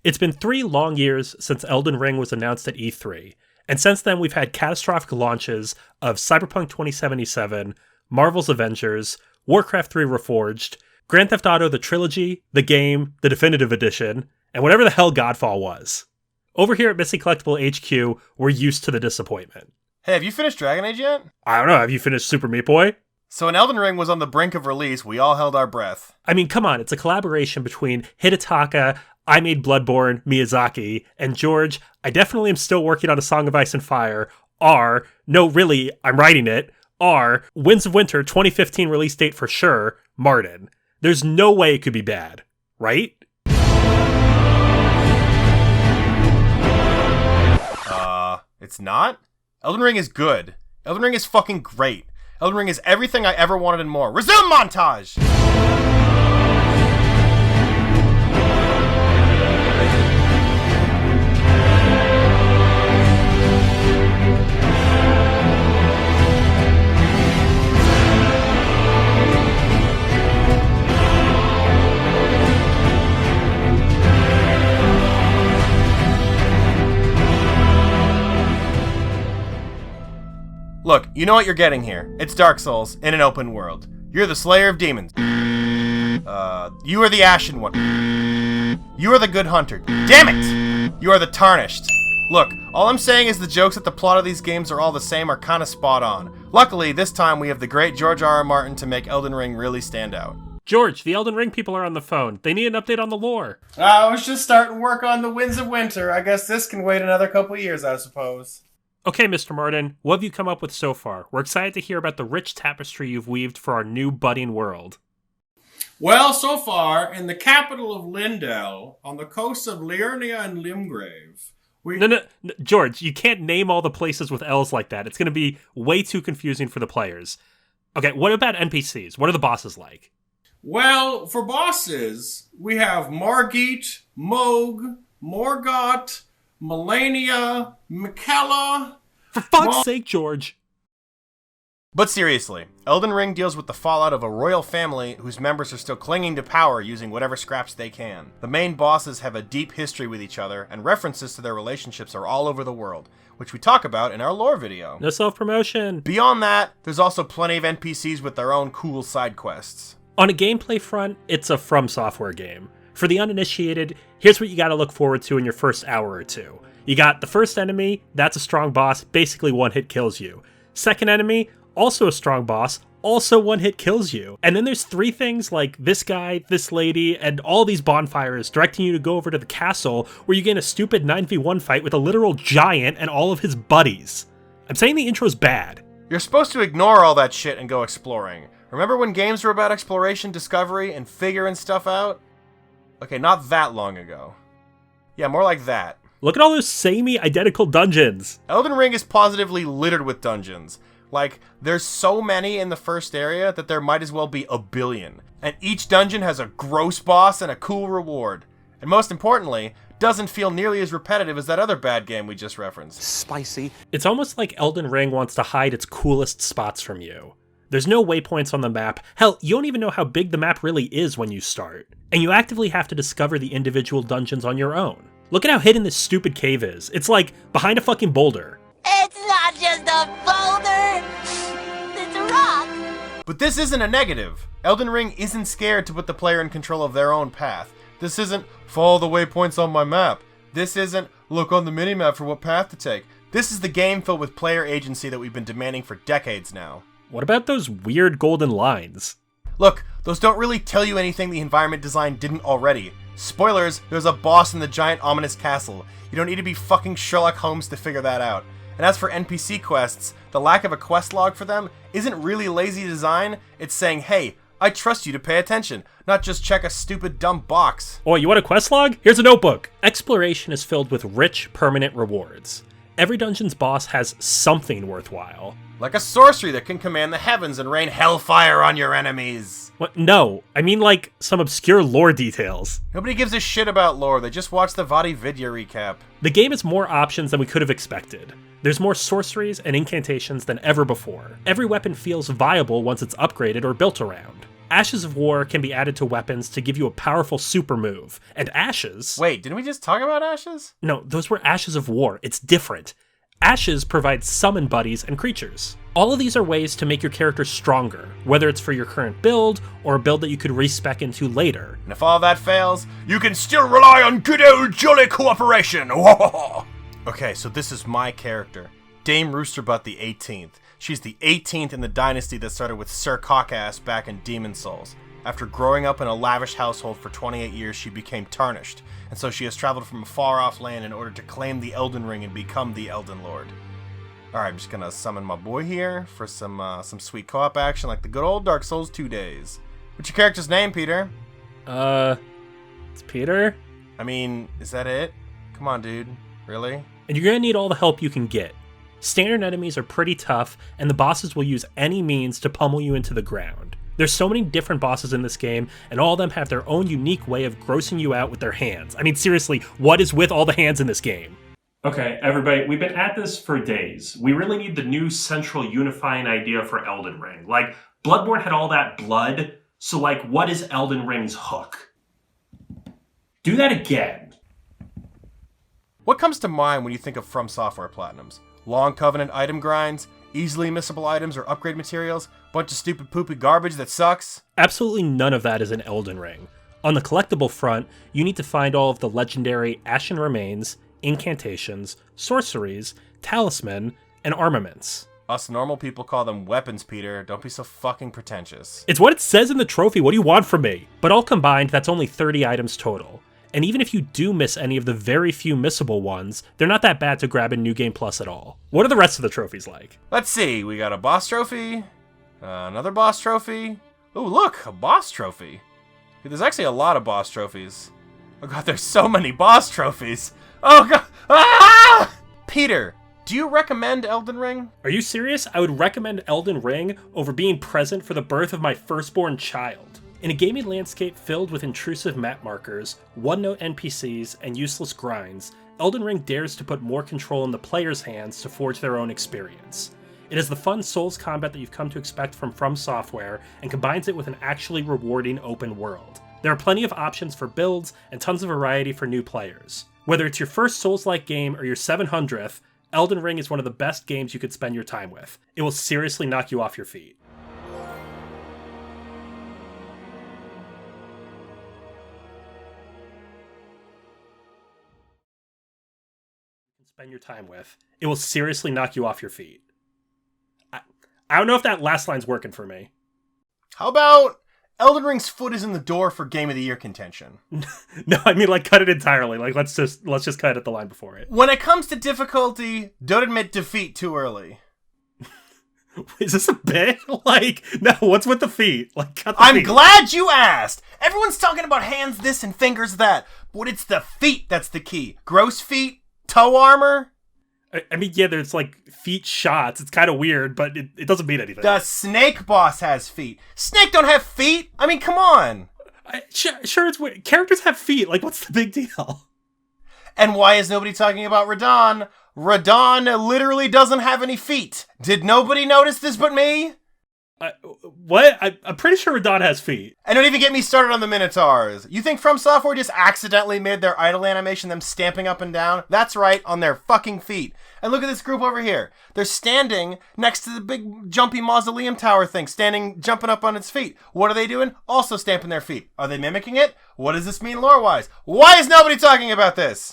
It's been 3 long years since Elden Ring was announced at E3, and since then we've had catastrophic launches of Cyberpunk 2077, Marvel's Avengers, Warcraft 3 Reforged, Grand Theft Auto the Trilogy, the game, the Definitive Edition, and whatever the hell Godfall was. Over here at Missy Collectible HQ, we're used to the disappointment. Hey, have you finished Dragon Age yet? I don't know, have you finished Super Meat Boy? So when Elden Ring was on the brink of release, we all held our breath. I mean, come on, it's a collaboration between Hidetaka, I Made Bloodborne, Miyazaki, and George, I definitely am still working on A Song of Ice and Fire, no really, I'm writing it, Winds of Winter 2015 release date for sure, Martin. There's no way it could be bad, right? It's not? Elden Ring is good. Elden Ring is fucking great. Elden Ring is everything I ever wanted and more. Resume montage! Look, you know what you're getting here. It's Dark Souls in an open world. You're the Slayer of Demons. You are the Ashen One. You are the Good Hunter. Damn it! You are the Tarnished. Look, all I'm saying is the jokes that the plot of these games are all the same are kinda spot on. Luckily, this time we have the great George R.R. Martin to make Elden Ring really stand out. George, the Elden Ring people are on the phone. They need an update on the lore. I was just starting work on the Winds of Winter. I guess this can wait another couple years, I suppose. Okay, Mr. Martin, what have you come up with so far? We're excited to hear about the rich tapestry you've weaved for our new budding world. Well, so far, in the capital of Lindell, on the coast of Liurnia and Limgrave, No, George, you can't name all the places with L's like that. It's going to be way too confusing for the players. Okay, what about NPCs? What are the bosses like? Well, for bosses, we have Margit, Moog, Morgott, Melania, Mikella. For fuck's sake, George. But seriously, Elden Ring deals with the fallout of a royal family whose members are still clinging to power using whatever scraps they can. The main bosses have a deep history with each other, and references to their relationships are all over the world, which we talk about in our lore video. No self-promotion. Beyond that, there's also plenty of NPCs with their own cool side quests. On a gameplay front, it's a From Software game. For the uninitiated, here's what you gotta look forward to in your first hour or two. You got the first enemy, that's a strong boss, basically one hit kills you. Second enemy, also a strong boss, also one hit kills you. And then there's 3 things like this guy, this lady, and all these bonfires directing you to go over to the castle where you get in a stupid 9v1 fight with a literal giant and all of his buddies. I'm saying the intro's bad. You're supposed to ignore all that shit and go exploring. Remember when games were about exploration, discovery, and figuring stuff out? Okay, not that long ago. Yeah, more like that. Look at all those samey identical dungeons. Elden Ring is positively littered with dungeons. Like, there's so many in the first area that there might as well be a billion. And each dungeon has a gross boss and a cool reward. And most importantly, doesn't feel nearly as repetitive as that other bad game we just referenced. Spicy. It's almost like Elden Ring wants to hide its coolest spots from you. There's no waypoints on the map. Hell, you don't even know how big the map really is when you start. And you actively have to discover the individual dungeons on your own. Look at how hidden this stupid cave is. It's like behind a fucking boulder. It's not just a boulder, it's a rock. But this isn't a negative. Elden Ring isn't scared to put the player in control of their own path. This isn't follow the waypoints on my map. This isn't look on the minimap for what path to take. This is the game filled with player agency that we've been demanding for decades now. What about those weird golden lines? Look, those don't really tell you anything the environment design didn't already. Spoilers, there's a boss in the giant ominous castle. You don't need to be fucking Sherlock Holmes to figure that out. And as for NPC quests, the lack of a quest log for them isn't really lazy design, it's saying, hey, I trust you to pay attention, not just check a stupid dumb box. Oh, you want a quest log? Here's a notebook. Exploration is filled with rich, permanent rewards. Every dungeon's boss has something worthwhile. Like a sorcery that can command the heavens and rain hellfire on your enemies. What? No, I mean like some obscure lore details. Nobody gives a shit about lore, they just watch the Vadi Vidya recap. The game has more options than we could have expected. There's more sorceries and incantations than ever before. Every weapon feels viable once it's upgraded or built around. Ashes of War can be added to weapons to give you a powerful super move. And Ashes... Wait, didn't we just talk about Ashes? No, those were Ashes of War. It's different. Ashes provide summon buddies and creatures. All of these are ways to make your character stronger, whether it's for your current build or a build that you could respec into later. And if all that fails, you can still rely on good old jolly cooperation. Okay, so this is my character, Dame Roosterbutt the 18th. She's the 18th in the dynasty that started with Sir Cockass back in Demon Souls. After growing up in a lavish household for 28 years, she became tarnished, and so she has traveled from a far-off land in order to claim the Elden Ring and become the Elden Lord. Alright, I'm just gonna summon my boy here for some sweet co-op action like the good old Dark Souls 2 days. What's your character's name, Peter? It's Peter? I mean, is that it? Come on, dude. Really? And you're gonna need all the help you can get. Standard enemies are pretty tough, and the bosses will use any means to pummel you into the ground. There's so many different bosses in this game, and all of them have their own unique way of grossing you out with their hands. I mean, seriously, what is with all the hands in this game? Okay, everybody, we've been at this for days. We really need the new central unifying idea for Elden Ring. Like, Bloodborne had all that blood, so like, what is Elden Ring's hook? Do that again. What comes to mind when you think of From Software Platinums? Long Covenant item grinds? Easily missable items or upgrade materials? Bunch of stupid poopy garbage that sucks? Absolutely none of that is in Elden Ring. On the collectible front, you need to find all of the legendary Ashen Remains, incantations, sorceries, talisman, and armaments. Us normal people call them weapons, Peter. Don't be so fucking pretentious. It's what it says in the trophy. What do you want from me? But all combined, that's only 30 items total. And even if you do miss any of the very few missable ones, they're not that bad to grab in New Game Plus at all. What are the rest of the trophies like? Let's see. We got a boss trophy. Another boss trophy. Ooh, look, a boss trophy. Dude, there's actually a lot of boss trophies. Oh god, there's so many boss trophies. Oh god. Ah! Peter, do you recommend Elden Ring? Are you serious? I would recommend Elden Ring over being present for the birth of my firstborn child. In a gaming landscape filled with intrusive map markers, one-note NPCs, and useless grinds, Elden Ring dares to put more control in the player's hands to forge their own experience. It is the fun Souls combat that you've come to expect from Software, and combines it with an actually rewarding open world. There are plenty of options for builds, and tons of variety for new players. Whether it's your first Souls-like game or your 700th, Elden Ring is one of the best games you could spend your time with. It will seriously knock you off your feet. Spend your time with. It will seriously knock you off your feet. I don't know if that last line's working for me. How about Elden Ring's foot is in the door for Game of the Year contention? No, I mean, like, cut it entirely. Like, let's just cut it at the line before it. When it comes to difficulty, don't admit defeat too early. Is this a bit? Like, no, what's with the feet? Like, cut the I'm feet. glad you asked! Everyone's talking about hands this and fingers that, but it's the feet that's the key. Gross feet? Toe armor? I mean, yeah, there's like feet shots. It's kind of weird, but it doesn't mean anything. The Snake boss has feet. Snake don't have feet. I mean, come on. Sure, it's weird. Characters have feet. Like, what's the big deal? And why is nobody talking about Radon? Radon literally doesn't have any feet. Did nobody notice this but me? What? I'm pretty sure Radon has feet. And don't even get me started on the Minotaurs. You think From Software just accidentally made their idle animation them stamping up and down? That's right, on their fucking feet. And look at this group over here. They're standing next to the big jumpy mausoleum tower thing, jumping up on its feet. What are they doing? Also stamping their feet. Are they mimicking it? What does this mean lore-wise? Why is nobody talking about this?